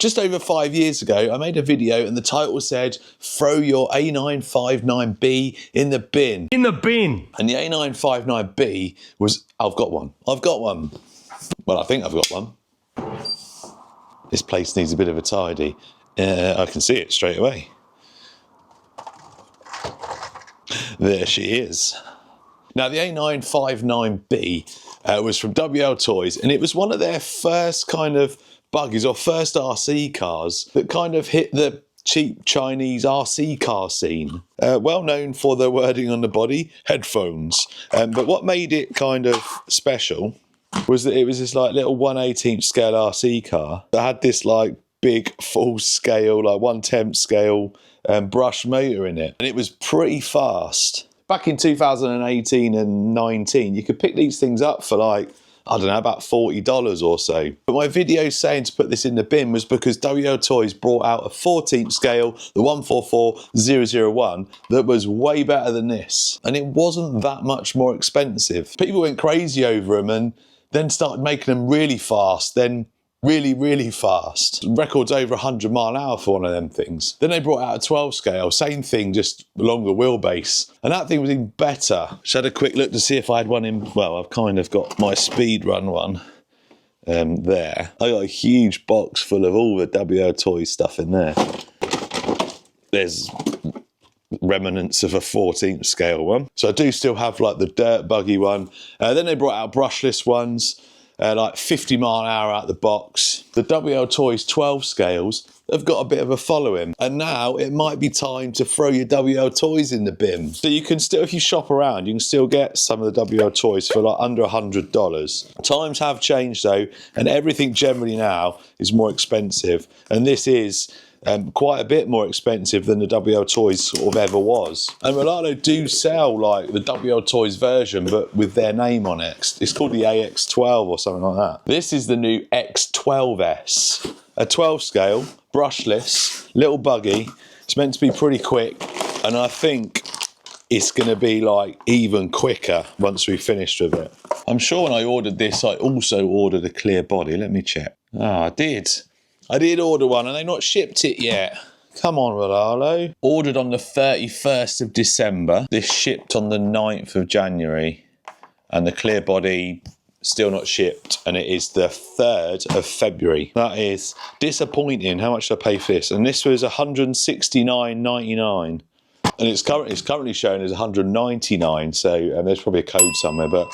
Just over 5 years ago, I made a video and the title said, throw your A959B in the bin. In the bin. And the A959B was, I've got one. Well, I think I've got one. This place needs a bit of a tidy. I can see it straight away. There she is. Now, the A959B was from WL Toys, and it was one of their first kind of buggies or first RC cars that kind of hit the cheap Chinese RC car scene. Well known for the wording on the body, headphones. But what made it kind of special was that it was this like little 1/18 scale RC car that had this like big full scale, like 1/10 scale brush motor in it. And it was pretty fast. Back in 2018 and 19, you could pick these things up for like, I don't know, about $40 or so. But my video saying to put this in the bin was because WL Toys brought out a 14th scale, the 144001, that was way better than this. And it wasn't that much more expensive. People went crazy over them and then started making them really fast, then really, really fast. Records over 100 mile an hour for one of them things. Then they brought out a 12 scale, same thing, just longer wheelbase. And that thing was even better. Just had a quick look to see if I had one in, well, I've kind of got my speed run one there. I got a huge box full of all the WL Toys stuff in there. There's remnants of a 14th scale one. So I do still have like the dirt buggy one. Then they brought out brushless ones. Like 50 mile an hour out the box. The WL Toys 12 scales have got a bit of a following, and now it might be time to throw your WL Toys in the bin. So you can still, if you shop around, you can still get some of the WL Toys for like under $100. Times have changed though, and everything generally now is more expensive, and this is quite a bit more expensive than the WL Toys sort of ever was. And Rlaarlo do sell like the WL Toys version, but with their name on it. It's called the AX12 or something like that. This is the new X12S, a 12 scale, brushless, little buggy. It's meant to be pretty quick, and I think it's gonna be like even quicker once we've finished with it. I'm sure when I ordered this, I also ordered a clear body. Let me check. I did order one and they've not shipped it yet. Come on, Rlaarlo. Ordered on the 31st of December. This shipped on the 9th of January. And the clear body still not shipped. And it is the 3rd of February. That is disappointing. How much did I pay for this? And this was $169.99. And it's currently shown as $199. So there's probably a code somewhere, but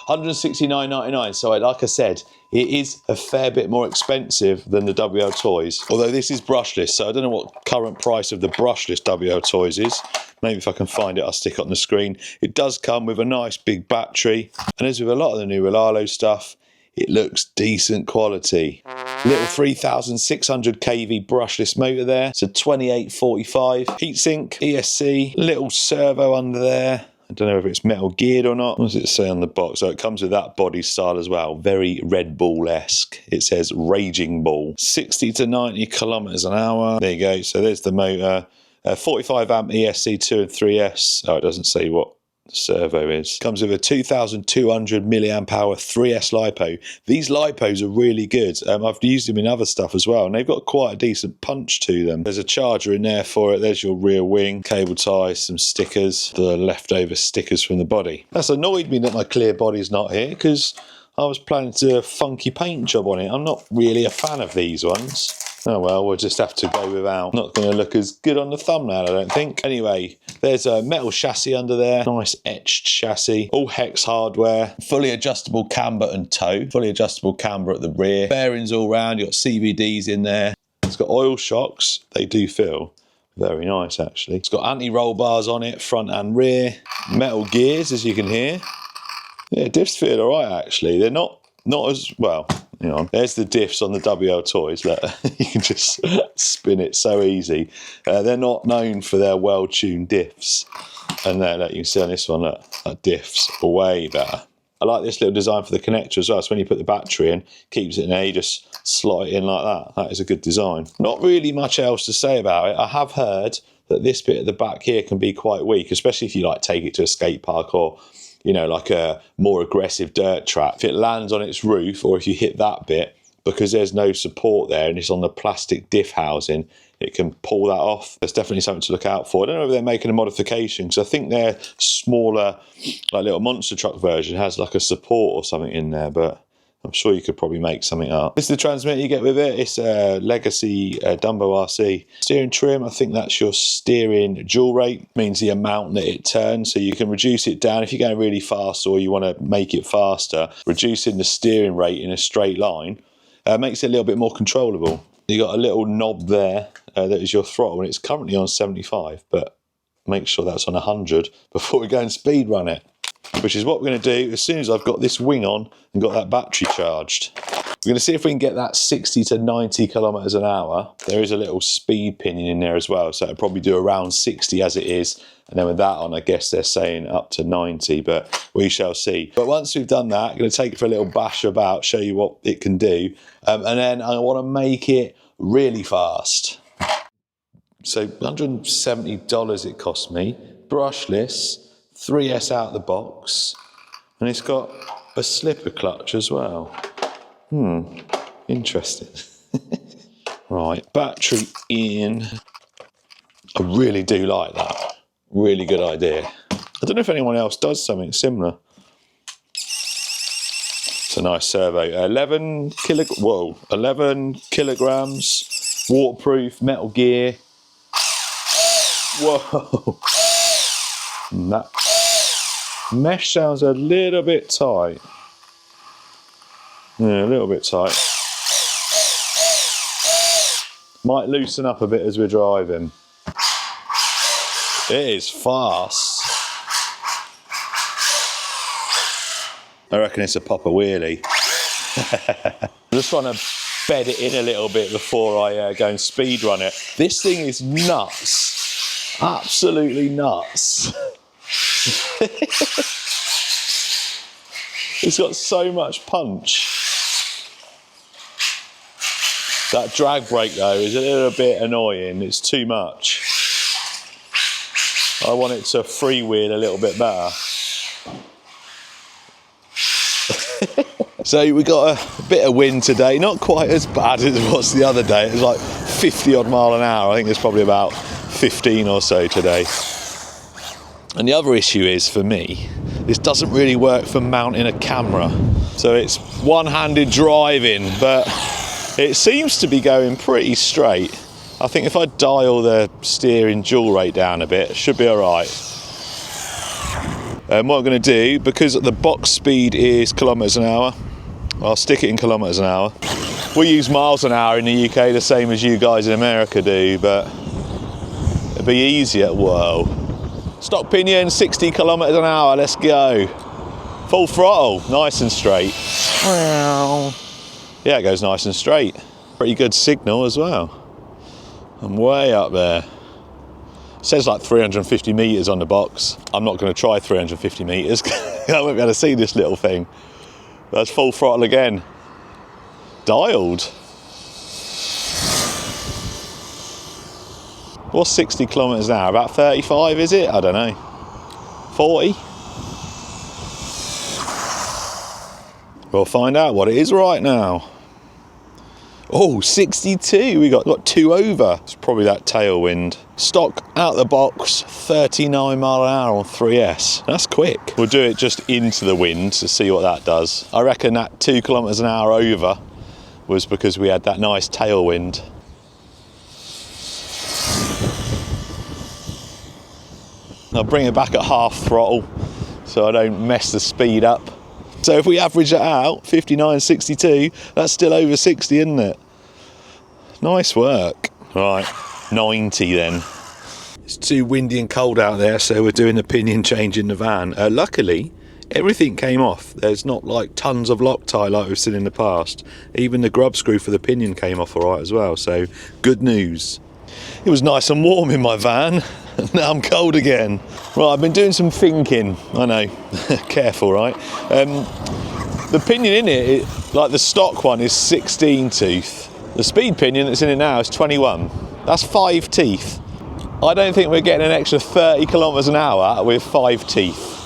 $169.99. So like I said, it is a fair bit more expensive than the WL Toys. Although this is brushless, so I don't know what current price of the brushless WL Toys is. Maybe if I can find it, I'll stick it on the screen. It does come with a nice big battery. And as with a lot of the new Rlaarlo stuff, it looks decent quality. Little 3600 kV brushless motor there. It's a 2845 heatsink, ESC, little servo under there. I don't know if it's metal geared or not. What does it say on the box? So it comes with that body style as well. Very Red Bull-esque. It says Raging Bull. 60 to 90 kilometers an hour. There you go. So there's the motor. 45 amp ESC 2 and 3S. Oh, it doesn't say what the servo is. Comes with a 2200 milliamp hour 3S LiPo. These LiPos are really good. I've used them in other stuff as well, and they've got quite a decent punch to them. There's a charger in there for it. There's your rear wing, cable ties, some stickers, the leftover stickers from the body. That's annoyed me that my clear body's not here, because I was planning to do a funky paint job on it. I'm not really a fan of these ones. Oh well, we'll just have to go without. Not going to look as good on the thumbnail, I don't think. Anyway, there's a metal chassis under there. Nice etched chassis. All hex hardware. Fully adjustable camber and toe. Fully adjustable camber at the rear. Bearings all round. You've got CVDs in there. It's got oil shocks. They do feel very nice, actually. It's got anti-roll bars on it, front and rear. Metal gears, as you can hear. Yeah, diffs feel all right, actually. They're not as, well, hang on. There's the diffs on the WL Toys. Look, you can just spin it so easy. They're not known for their well-tuned diffs. And then, look, you can see on this one, look, that diffs are way better. I like this little design for the connector as well. So when you put the battery in, keeps it in there, you just slot it in like that. That is a good design. Not really much else to say about it. I have heard that this bit at the back here can be quite weak, especially if you like take it to a skate park or, you know, like a more aggressive dirt track. If it lands on its roof or if you hit that bit, because there's no support there and it's on the plastic diff housing, it can pull that off. There's definitely something to look out for. I don't know if they're making a modification, because I think their smaller, like little monster truck version has like a support or something in there, but I'm sure you could probably make something up. This is the transmitter you get with it. It's a Legacy Dumbo RC. Steering trim, I think that's your steering dual rate, means the amount that it turns, so you can reduce it down. If you're going really fast or you want to make it faster, reducing the steering rate in a straight line makes it a little bit more controllable. You got a little knob there that is your throttle, and it's currently on 75, but make sure that's on 100 before we go and speed run it, which is what we're going to do as soon as I've got this wing on and got that battery charged. We're going to see if we can get that 60 to 90 kilometers an hour. There is a little speed pinion in there as well, so it'll probably do around 60 as it is, and then with that on, I guess they're saying up to 90, but we shall see. But once we've done that, I'm going to take it for a little bash about, show you what it can do, and then I want to make it really fast. So $170 it cost me, brushless, 3S out of the box, and it's got a slipper clutch as well. Interesting. Right, battery in. I really do like that. Really good idea. I don't know if anyone else does something similar. It's a nice servo. 11 kilograms, waterproof, metal gear. Whoa. That mesh sounds a little bit tight. Yeah, a little bit tight. Might loosen up a bit as we're driving. It is fast. I reckon it's a popper wheelie. I'm just trying to bed it in a little bit before I go and speed run it. This thing is nuts. Absolutely nuts. It's got so much punch. That drag brake though is a little bit annoying. It's too much. I want it to freewheel a little bit better. So we got a bit of wind today, not quite as bad as it was the other day. It was like 50 odd mile an hour. I think it's probably about 15 or so today. And the other issue is, for me, this doesn't really work for mounting a camera. So it's one-handed driving, but it seems to be going pretty straight. I think if I dial the steering dual rate down a bit, it should be all right. What I'm going to do, because the box speed is kilometres an hour, I'll stick it in kilometres an hour. We use miles an hour in the UK, the same as you guys in America do, but it'd be easier. Whoa. Stock pinion, 60 kilometres an hour, let's go. Full throttle, nice and straight. Yeah, it goes nice and straight. Pretty good signal as well. I'm way up there. It says like 350 metres on the box. I'm not going to try 350 metres. I won't be able to see this little thing. That's full throttle again. Dialed. What's 60 kilometres an hour? About 35, is it? I don't know. 40? We'll find out what it is right now. Oh, 62, we got 2 over. It's probably that tailwind. Stock out the box, 39 mile an hour on 3S. That's quick. We'll do it just into the wind to see what that does. I reckon that 2 kilometres an hour over was because we had that nice tailwind. I'll bring it back at half throttle so I don't mess the speed up. So if we average it out, 59.62, that's still over 60, isn't it? Nice work. Right, 90 then. It's too windy and cold out there, so we're doing the pinion change in the van. Luckily, everything came off. There's not like tons of Loctite like we've seen in the past. Even the grub screw for the pinion came off all right as well, so good news. It was nice and warm in my van. Now I'm cold again. Right, I've been doing some thinking. I know, careful, right? The pinion in it, like the stock one, is 16 tooth. The speed pinion that's in it now is 21. That's 5 teeth. I don't think we're getting an extra 30 kilometres an hour with 5 teeth.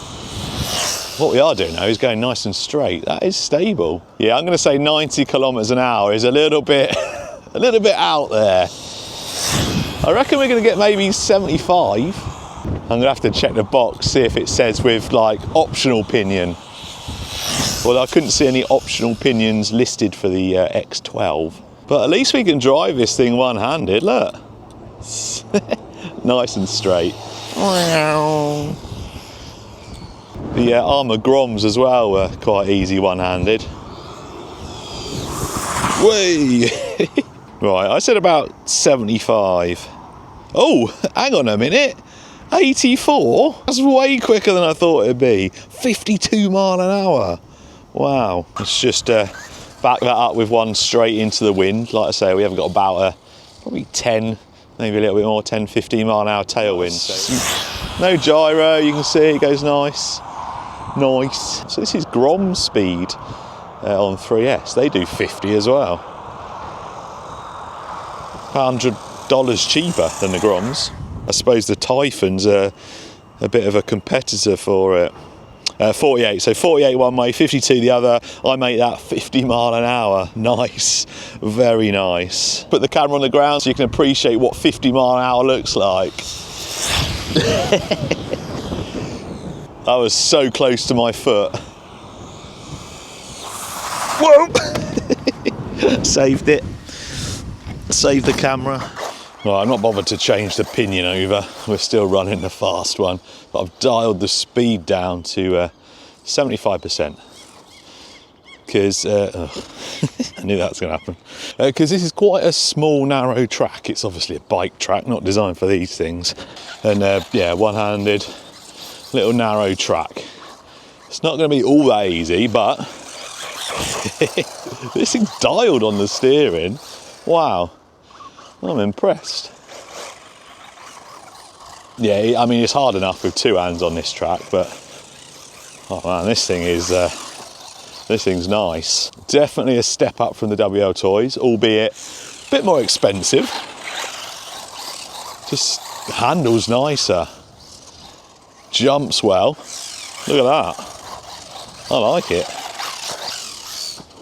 What we are doing now is going nice and straight. That is stable. Yeah, I'm going to say 90 kilometers an hour is a little bit out there. I reckon we're going to get maybe 75. I'm going to have to check the box, see if it says with like optional pinion. Well, I couldn't see any optional pinions listed for the X12. But at least we can drive this thing one-handed, look. Nice and straight. The armour groms as well were quite easy one-handed. Whee! Right, I said about 75. Oh, hang on a minute. 84? That's way quicker than I thought it'd be. 52 mile an hour. Wow. Let's just back that up with one straight into the wind. Like I say, we haven't got about probably 10, maybe a little bit more, 10, 15 mile an hour tailwind. So no gyro, you can see it goes nice. Nice. So this is Grom speed on 3S. They do 50 as well. $100 cheaper than the Groms. I suppose the Typhon's a bit of a competitor for it. 48, so 48 one way, 52 the other. I make that 50 mile an hour. Nice, very nice. Put the camera on the ground so you can appreciate what 50 mile an hour looks like. That was so close to my foot. Whoa! Saved it. Saved the camera. Right, I'm not bothered to change the pinion over. We're still running the fast one. But I've dialed the speed down to 75%. Because, I knew that was going to happen. Because this is quite a small, narrow track. It's obviously a bike track, not designed for these things. And yeah, one-handed, little narrow track. It's not going to be all that easy, but this thing's dialed on the steering. Wow. I'm impressed. Yeah, I mean, it's hard enough with two hands on this track, but oh man, this thing's nice. Definitely a step up from the WL toys, albeit a bit more expensive. Just handles nicer. Jumps well. Look at that. I like it.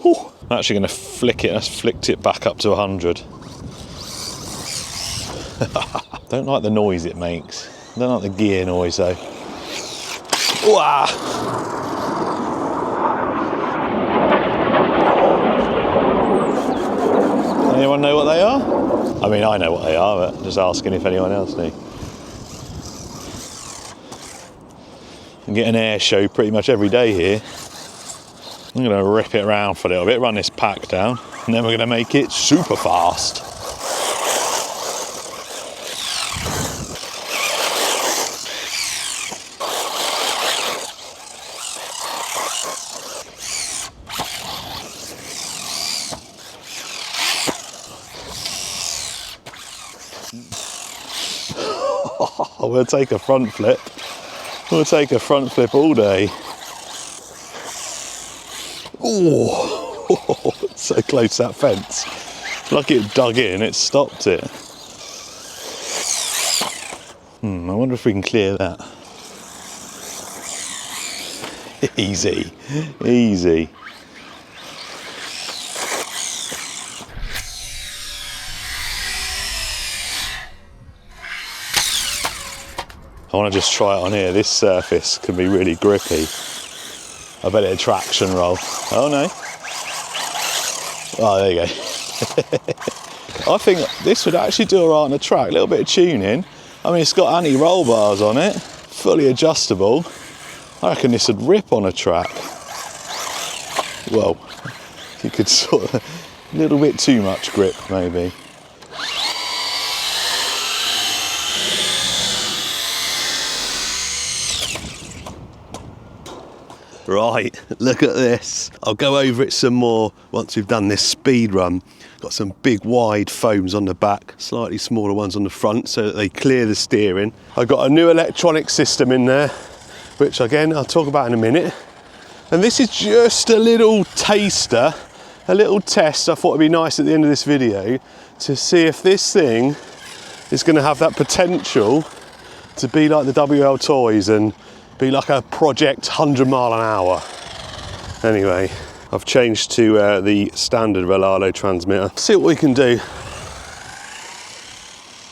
Whew. I'm actually going to flick it. I flicked it back up to 100. Don't like the noise it makes. Don't like the gear noise though. Wah! Anyone know what they are? I mean, I know what they are, but just asking if anyone else knew. You get an air show pretty much every day here. I'm going to rip it around for a little bit, run this pack down, and then we're going to make it super fast. We'll take a front flip. We'll take a front flip all day. Oh, so close to that fence. Lucky it dug in, it stopped it. I wonder if we can clear that. Easy, easy. I want to just try it on here. This surface can be really grippy. I bet it'll traction roll. Oh no. Oh, there you go. I think this would actually do alright on a track. A little bit of tuning. I mean, it's got anti-roll bars on it. Fully adjustable. I reckon this would rip on a track. Well, you could sort of, a little bit too much grip maybe. Right, look at this. I'll go over it some more once we've done this speed run. Got some big wide foams on the back, slightly smaller ones on the front so that they clear the steering. I've got a new electronic system in there, which again I'll talk about in a minute. And this is just a little taster, a little test. I thought it'd be nice at the end of this video to see if this thing is going to have that potential to be like the WL toys and Be like a project 100 mile an hour. Anyway, I've changed to the standard Rlaarlo transmitter. See what we can do.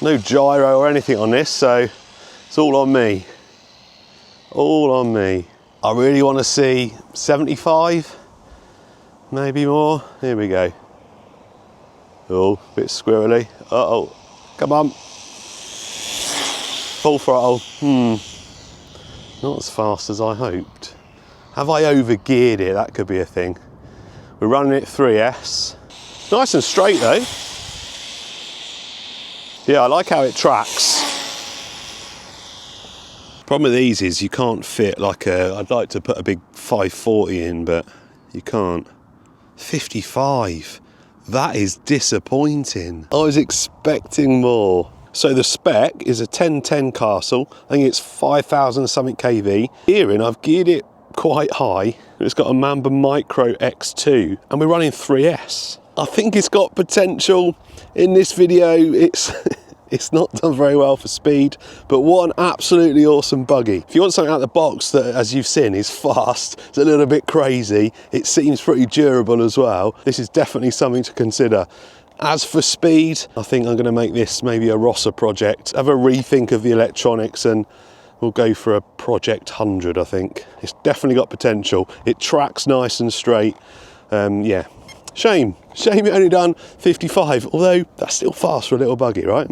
No gyro or anything on this, so it's all on me. All on me. I really want to see 75, maybe more. Here we go. Oh, a bit squirrely. Uh-oh, come on. Full throttle. Not as fast as I hoped. Have I over-geared it? That could be a thing. We're running it 3S. Nice and straight though. Yeah, I like how it tracks. Problem with these is you can't fit like a, I'd like to put a big 540 in, but you can't. 55, that is disappointing. I was expecting more. So the spec is a 1010 Castle, I think it's 5,000 something kV. Herein I've geared it quite high, it's got a Mamba Micro X2, and we're running 3S. I think it's got potential. In this video, it's not done very well for speed, but what an absolutely awesome buggy. If you want something out of the box that, as you've seen, is fast, it's a little bit crazy, it seems pretty durable as well, this is definitely something to consider. As for speed, I think I'm going to make this maybe a Rosser project, have a rethink of the electronics, and we'll go for a Project 100, I think. It's definitely got potential. It tracks nice and straight. Yeah, shame it only done 55, although that's still fast for a little buggy, right?